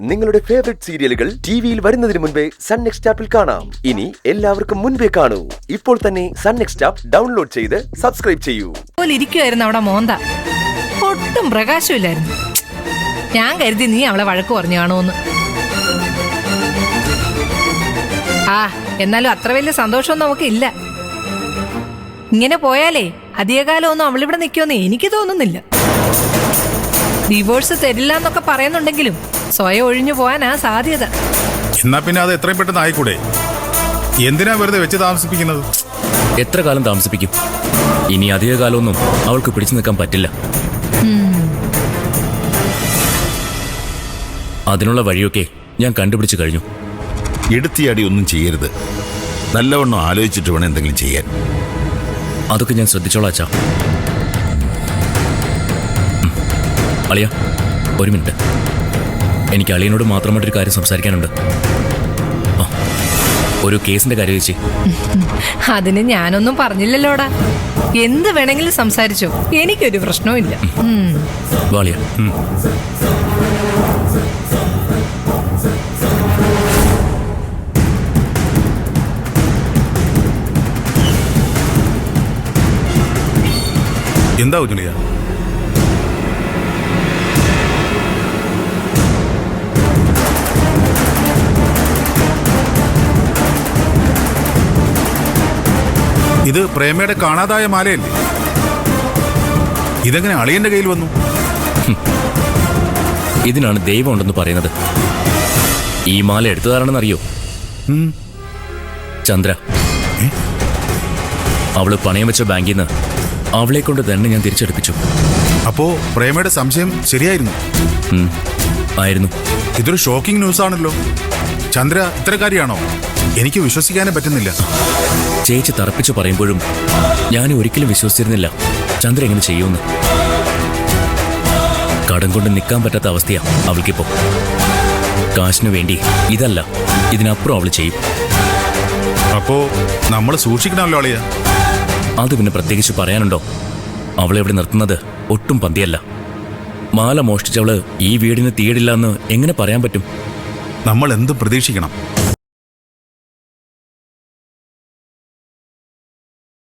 നിങ്ങളുടെ ഫേവറേറ്റ് സീരിയലുകൾ ടിവിയിൽ വരുന്നതിന് മുൻപേ സൺ നെക്സ്റ്റ് ആപ്പിൽ കാണാം. ഇനി എല്ലാവർക്കും മുൻപേ കാണൂ. ഇപ്പോൾ തന്നെ സൺ നെക്സ്റ്റ് ആപ്പ് ഡൗൺലോഡ് ചെയ്ത് സബ്സ്ക്രൈബ് ചെയ്യൂ. ഇരിക്കുവായിരുന്നു അവിടെ മോന്ത, ഒട്ടും പ്രകാശമില്ലായിരുന്നു. ഞാൻ കരുതി നീ അവളെ വഴക്ക് പറഞ്ഞു കാണുമെന്ന്. ആ എന്നാലും അത്ര വലിയ സന്തോഷമൊന്നും നമുക്ക് ഇല്ല. ഇങ്ങനെ പോയാലേ അധികകാലം ഒന്നും അവളിവിടെ നിൽക്കുമെന്ന് എനിക്ക് തോന്നുന്നില്ല. ഡിവോഴ്സ് തരില്ല എന്നൊക്കെ പറയുന്നുണ്ടെങ്കിലും സ്വയം ഒഴിഞ്ഞു പോകാനാ സാധ്യത. എന്നാ പിന്നെ അത് എത്രയും പെട്ടെന്ന് ആയിക്കൂടെ? എന്തിനാ വെറുതെ വെച്ച് താമസിപ്പിക്കുന്നത്? എത്ര കാലം താമസിപ്പിക്കും? ഇനി അധിക കാലമൊന്നും അവൾക്ക് പിടിച്ചു നിൽക്കാൻ പറ്റില്ല. അതിനുള്ള വഴിയൊക്കെ ഞാൻ കണ്ടുപിടിച്ചു കഴിഞ്ഞു. എടുത്തിയാടി ഒന്നും ചെയ്യരുത്. നല്ലവണ്ണം ആലോചിച്ചിട്ട് വേണം എന്തെങ്കിലും ചെയ്യാൻ. അതൊക്കെ ഞാൻ ശ്രദ്ധിച്ചോളാം അച്ഛാ. അളിയ, ഒരു മിനിറ്റ്. എനിക്ക് അളിയനോട് മാത്രമായിട്ടൊരു കാര്യം സംസാരിക്കാനുണ്ട്. ഒരു കേസിന്റെ കാര്യം ചേച്ചി. അതിന് ഞാനൊന്നും പറഞ്ഞില്ലല്ലോടാ. എന്ത് വേണമെങ്കിലും സംസാരിച്ചോ, എനിക്കൊരു പ്രശ്നവും ഇല്ല. വാളിയ, എന്താ ഉജ്ജലിയ? ഇത് പ്രേമയുടെ കാണാതായ മാലയല്ലേ? ഇതെങ്ങനെ അളിയന്റെ കയ്യിൽ വന്നു? ഇതിനാണ് ദൈവം ഉണ്ടെന്ന് പറയുന്നത്. ഈ മാല എടുത്തതാണെന്നറിയോ? ചന്ദ്ര. അവള് പണയം വെച്ച ബാങ്കിൽ നിന്ന് അവളെ കൊണ്ട് തന്നെ ഞാൻ തിരിച്ചെടുപ്പിച്ചു. അപ്പോ പ്രേമയുടെ സംശയം ശരിയായിരുന്നു? ആയിരുന്നു. ഇതൊരു ഷോക്കിംഗ് ന്യൂസ് ആണല്ലോ. ചന്ദ്ര ഇത്തരക്കാരിയാണോ? എനിക്ക് വിശ്വസിക്കാനേ പറ്റുന്നില്ല. ചേച്ചി തറപ്പിച്ചു പറയുമ്പോഴും ഞാൻ ഒരിക്കലും വിശ്വസിച്ചിരുന്നില്ല ചന്ദ്ര എങ്ങനെ ചെയ്യുമെന്ന്. കടം കൊണ്ട് നിൽക്കാൻ പറ്റാത്ത അവസ്ഥയാ അവൾക്കിപ്പോ. കാശിനു വേണ്ടി ഇതല്ല, ഇതിനപ്പുറം അവൾ ചെയ്യും. അപ്പോ നമ്മൾ സൂക്ഷിക്കണമല്ലോ അളിയ. അത് പിന്നെ പ്രത്യേകിച്ച് പറയാനുണ്ടോ? അവളെ ഇവിടെ നിർത്തുന്നത് ഒട്ടും പന്തിയല്ല. മാല മോഷ്ടിച്ചവള് ഈ വീടിന് തീയിടില്ല എന്ന് എങ്ങനെ പറയാൻ പറ്റും? നമ്മൾ എന്ത് പ്രതീക്ഷിക്കണം?